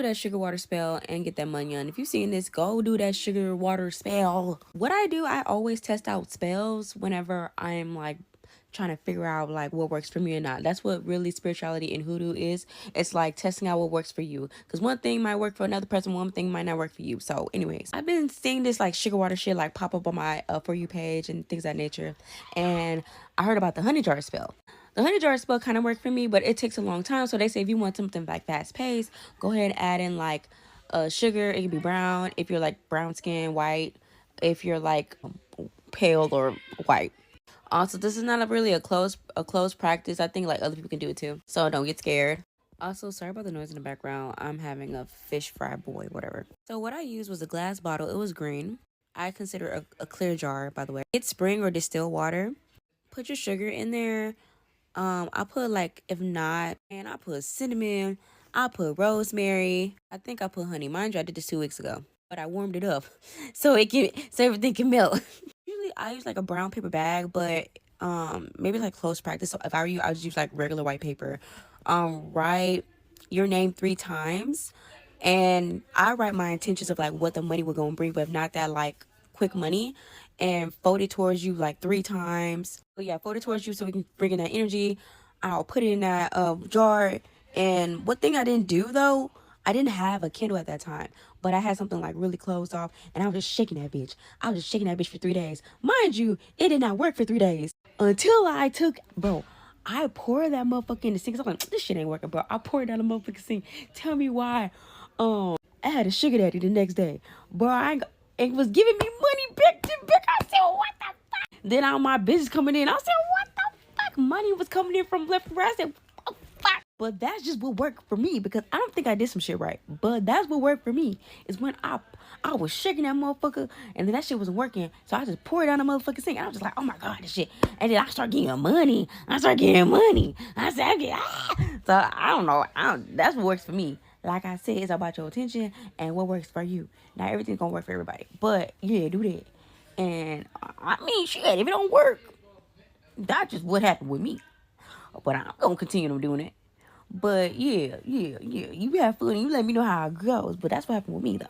do that sugar water spell and get that money on. If you've seen this, go do that sugar water spell. What I do, I always test out spells whenever I'm like trying to figure out like what works for me or not. That's what really spirituality and hoodoo is. It's like testing out what works for you, because one thing might work for another person, one thing might not work for you. So anyways, I've been seeing this like sugar water shit like pop up on my For You page and things of that nature, and I heard about the honey jar spell. The honey jar spell kind of worked for me, but it takes a long time. So they say if you want something like fast paced, go ahead and add in like sugar. It can be brown if you're like brown skin, white if you're like pale or white. Also, this is not really a close practice. I think like other people can do it too, so don't get scared. Also, sorry about the noise in the background. I'm having a fish fry boy, whatever. So what I used was a glass bottle. It was green. I consider a clear jar, by the way. Get spring or distilled water. Put your sugar in there. I put like, if not, and I put cinnamon. I put rosemary. I think I put honey. Mind you, I did this 2 weeks ago, but I warmed it up so everything can melt. Usually I use like a brown paper bag, but maybe like close practice. So if I were you, I would use like regular white paper. Write your name 3 times, and I write my intentions of like what the money we're gonna bring, but if not that like quick money, and fold it towards you like 3 times. But yeah, fold it towards you so we can bring in that energy. I'll put it in that jar. And one thing I didn't do though, I didn't have a candle at that time, but I had something like really closed off, and I was just shaking that bitch. I was just shaking that bitch for 3 days. Mind you, it did not work for 3 days until I took, bro, I poured that motherfucker in the sink. I'm like, this shit ain't working, bro. I poured it down the motherfucking sink. Tell me why. I had a sugar daddy the next day, bro. It was giving me money back to back. I said, what the fuck? Then all my business coming in. I said, what the fuck? Money was coming in from left and right. I said, what the fuck? But that's just what worked for me, because I don't think I did some shit right. But that's what worked for me, is when I was shaking that motherfucker, and then that shit wasn't working. So I just poured it down the motherfucking sink, and I was just like, oh my God, this shit. And then I start getting money. I said, So I don't know. That's what works for me. Like I said, it's about your attention and what works for you. Not everything's gonna work for everybody, but yeah, do that. And I mean, shit, if it don't work, that's just what happened with me. But I'm gonna continue doing it. But yeah. You have fun and you let me know how it goes. But that's what happened with me though.